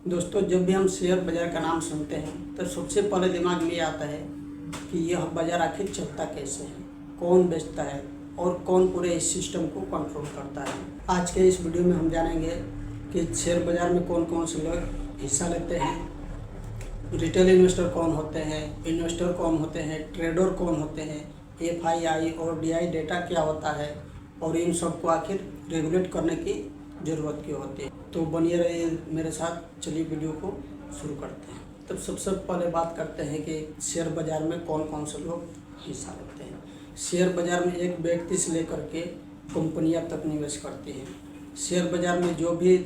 दोस्तों, जब भी हम शेयर बाज़ार का नाम सुनते हैं तो सबसे पहले दिमाग में आता है कि यह बाज़ार आखिर चलता कैसे है, कौन बेचता है और कौन पूरे इस सिस्टम को कंट्रोल करता है। आज के इस वीडियो में हम जानेंगे कि शेयर बाज़ार में कौन कौन से लोग हिस्सा लेते हैं, रिटेल इन्वेस्टर कौन होते हैं, इन्वेस्टर कौन होते हैं, ट्रेडर कौन होते हैं, FII और DI डेटा क्या होता है और इन सबको आखिर रेगुलेट करने की ज़रूरत क्यों होती है। तो बनिए रहिए मेरे साथ, चलिए वीडियो को शुरू करते हैं। तब सबसे पहले बात करते हैं कि शेयर बाज़ार में कौन कौन से लोग हिस्सा लेते हैं। शेयर बाज़ार में एक व्यक्ति से लेकर के कंपनियां तक निवेश करती हैं। शेयर बाज़ार में जो भी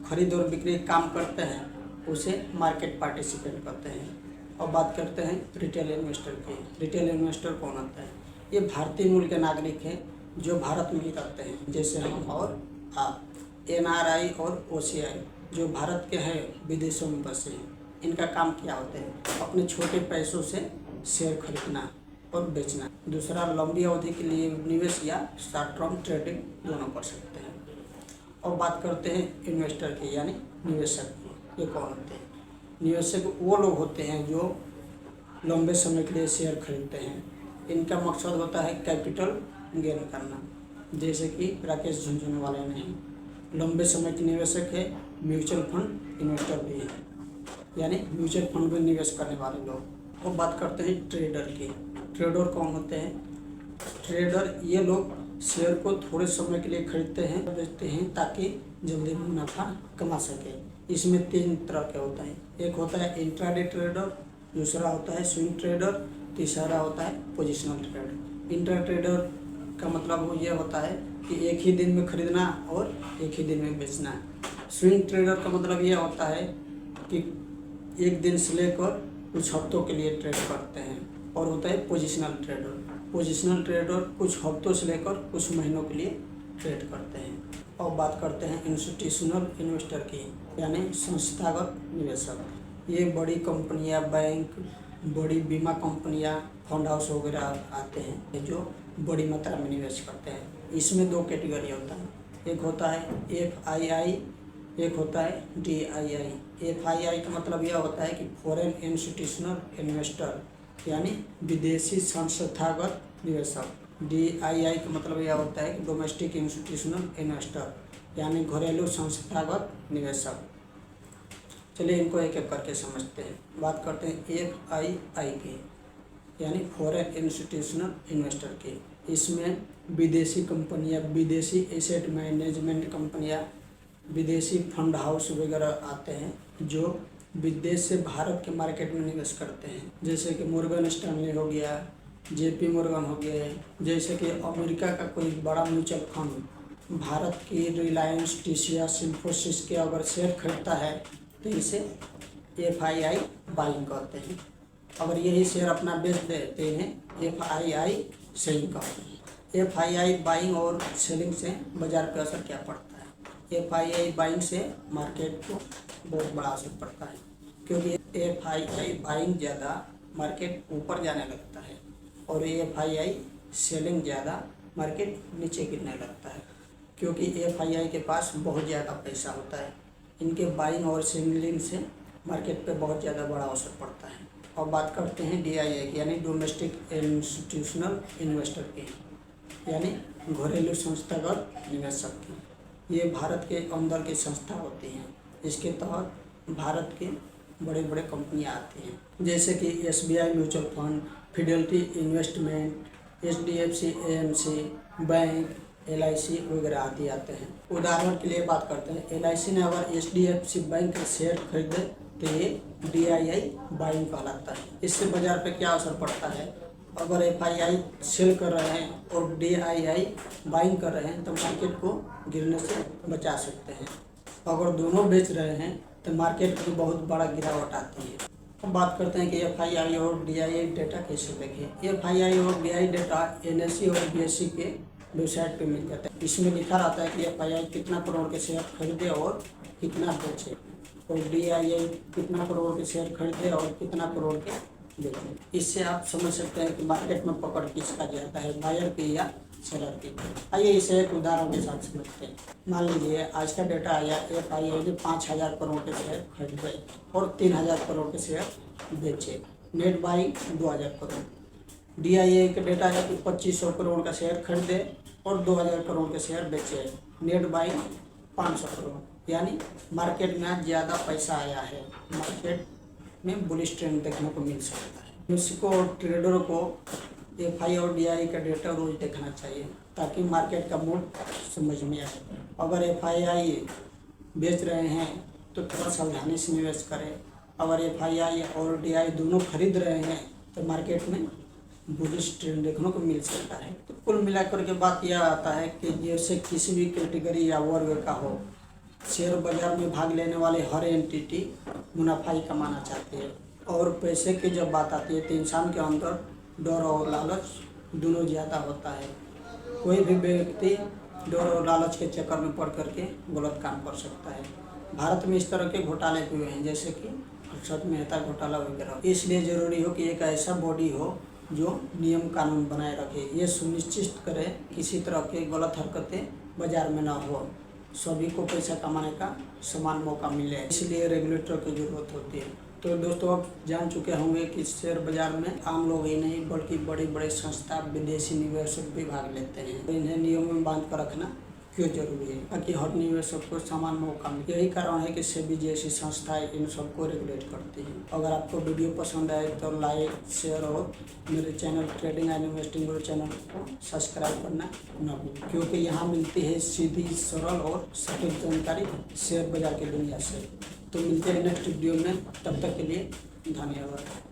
खरीद और बिक्री काम करते हैं उसे मार्केट पार्टिसिपेंट कहते हैं। और बात करते हैं रिटेल इन्वेस्टर की। रिटेल इन्वेस्टर कौन होता है? ये भारतीय मूल के नागरिक हैं जो भारत में ही रहते हैं, जैसे हम और आप। NRI और OCI जो भारत के हैं विदेशों में बसे हैं। इनका काम क्या होता है? अपने छोटे पैसों से शेयर खरीदना और बेचना। दूसरा, लंबी अवधि के लिए निवेश या शॉर्ट टर्म ट्रेडिंग दोनों कर सकते हैं। और बात करते हैं इन्वेस्टर की, यानी निवेशक की। ये कौन होते हैं? निवेशक वो लोग होते हैं जो लंबे समय के लिए शेयर खरीदते हैं। इनका मकसद होता है कैपिटल गेन करना, जैसे कि राकेश झुनझुनवाला नहीं। लंबे समय के निवेशक है, म्यूचुअल फंड इन्वेस्टर भी है, यानी म्यूचुअल फंड में निवेश करने वाले लोग। और बात करते हैं ट्रेडर की। ट्रेडर कौन होते हैं? ट्रेडर ये लोग शेयर को थोड़े समय के लिए खरीदते हैं, बेचते हैं ताकि जल्दी मुनाफा कमा सके। इसमें 3 तरह के होता है। एक होता है इंट्राडे ट्रेडर, दूसरा होता है स्विंग ट्रेडर, तीसरा होता है पोजिशनल ट्रेडर। इंट्रा ट्रेडर का मतलब वो ये होता है कि एक ही दिन में खरीदना और एक ही दिन में बेचना। स्विंग ट्रेडर का मतलब ये होता है कि एक दिन से लेकर कुछ हफ्तों के लिए ट्रेड करते हैं। और होता है पोजिशनल ट्रेडर। पोजिशनल ट्रेडर कुछ हफ्तों से लेकर कुछ महीनों के लिए ट्रेड करते हैं। और बात करते हैं इंस्टीट्यूशनल इन्वेस्टर की, यानी संस्थागत निवेशक। ये बड़ी कंपनियां, बैंक, बड़ी बीमा कंपनियां, फंड हाउस वगैरह आते हैं जो बड़ी मात्रा में निवेश करते हैं। इसमें 2 कैटेगरी होता है। एक होता है FII, एक होता है DII। FII का मतलब यह होता है कि फॉरेन इंस्टीट्यूशनल इन्वेस्टर, यानी विदेशी संस्थागत निवेशक। DII का मतलब यह होता है कि डोमेस्टिक इंस्टीट्यूशनल इन्वेस्टर, यानी घरेलू संस्थागत निवेशक। चलिए इनको एक एक करके समझते हैं। बात करते हैं FII की, यानी फॉरेन इंस्टीट्यूशनल इन्वेस्टर की। इसमें विदेशी कंपनियां, विदेशी एसेट मैनेजमेंट कंपनियां, विदेशी फंड हाउस वगैरह आते हैं जो विदेश से भारत के मार्केट में निवेश करते हैं। जैसे कि मॉर्गन स्टैनली हो गया, JP मॉर्गन हो गया। जैसे कि अमेरिका का कोई बड़ा म्यूचुअल फंड भारत की रिलायंस, TCS, इन्फोसिस के अगर शेयर खरीदता है तो इसे FII बाइंग कहते हैं। अगर यही शेयर अपना बेच दे तो इन्हें FII सेलिंग कहते हैं। FII बाइंग और सेलिंग से बाजार पर असर क्या पड़ता है? FII बाइंग से मार्केट को बहुत बड़ा असर पड़ता है, क्योंकि FII बाइंग ज़्यादा मार्केट ऊपर जाने लगता है और FII सेलिंग ज़्यादा मार्केट नीचे गिरने लगता है, क्योंकि FII के पास बहुत ज़्यादा पैसा होता है। इनके बाइंग और सेलिंग से मार्केट पे बहुत ज़्यादा बड़ा असर पड़ता है। और बात करते हैं DII की, यानी डोमेस्टिक इंस्टीट्यूशनल इन्वेस्टर की, यानी घरेलू संस्थागत निवेशक की। ये भारत के अंदर की संस्था होती हैं। इसके तहत भारत के बड़े बड़े कंपनियां आती हैं, जैसे कि SBI mutual fund, Fidelity investment, HDFC AMC, bank, LIC वगैरह आदि आते हैं। उदाहरण के लिए बात करते हैं, LIC ने अगर HDFC बैंक के शेयर खरीदे तो ये DII बाइंग कहलाता है। इससे बाजार पे क्या असर पड़ता है? अगर FII सेल कर रहे हैं और DII बाइंग कर रहे हैं तो मार्केट को गिरने से बचा सकते हैं। अगर दोनों बेच रहे हैं तो मार्केट में बहुत बड़ा गिरावट आती है। अब बात करते हैं कि FII और DII डेटा कैसे देखें। FII और DII डेटा NSE और BSE के वेबसाइट पे मिल जाता है। इसमें लिखा रहता है कि FII कितना करोड़ के शेयर खरीदे और कितना बेचे, और DII कितना करोड़ के शेयर खरीदे और कितना करोड़ के बेचे। इससे आप समझ सकते हैं कि मार्केट में पकड़ किसका ज़्यादा है, बायर की या शेयर की। आइए इसे एक उदाहरण के साथ समझते हैं। मान लीजिए आज का डेटा आया, FII ने 5,000 करोड़ के शेयर खरीदे और 3,000 करोड़ के शेयर बेचे। Net buying 2,000 crore. DIA का डेटा है कि 2,500 करोड़ का शेयर खरीदे और 2,000 करोड़ के शेयर बेचे। Net buying 500 crore. यानी मार्केट में ज़्यादा पैसा आया है, मार्केट में बुलिश ट्रेंड देखने को मिल सकता है। किसी को ट्रेडरों को FI और DI का डेटा रोज देखना चाहिए ताकि मार्केट का मूड समझ में आए। अगर FII बेच रहे हैं तो थोड़ा सावधानी से निवेश करें। अगर FII और DI दोनों खरीद रहे हैं तो मार्केट में बुलिश ट्रेंड देखने को मिल सकता है। तो कुल मिलाकर के बात यह आता है कि जैसे किसी भी कैटेगरी या वर्ग का हो, शेयर बाजार में भाग लेने वाले हर एंटिटी मुनाफा ही कमाना चाहती है। और पैसे की जब बात आती है तो इंसान के अंदर डर और लालच दोनों ज़्यादा होता है। कोई भी व्यक्ति डर और लालच के चक्कर में पड़ करके गलत काम कर सकता है। भारत में इस तरह के घोटाले हुए हैं जैसे कि हर्षद मेहता घोटाला वगैरह। इसलिए ज़रूरी हो कि एक ऐसा बॉडी हो जो नियम कानून बनाए रखे, ये सुनिश्चित करे किसी तरह की गलत हरकतें बाजार में ना हो, सभी को पैसा कमाने का समान मौका मिले। इसलिए रेगुलेटर की ज़रूरत होती है। तो दोस्तों आप जान चुके होंगे कि शेयर बाजार में आम लोग ही नहीं बल्कि बड़े बड़े संस्था, विदेशी निवेशक भी भाग लेते हैं। तो इन्हें नियम में बांध कर रखना क्यों जरूरी है ताकि हर निवेशक को समान मौका मिले। यही कारण है कि सेबी जैसी संस्थाएं इन सबको रेगुलेट करती हैं। अगर आपको वीडियो पसंद आए तो लाइक, शेयर और मेरे channel trading and investing Guru channel को सब्सक्राइब करना न भूलें, क्योंकि यहाँ मिलती है सीधी, सरल और सटीक जानकारी शेयर बाजार की दुनिया से। तो मिलते हैं नेक्स्ट वीडियो में, तब तक के लिए धन्यवाद।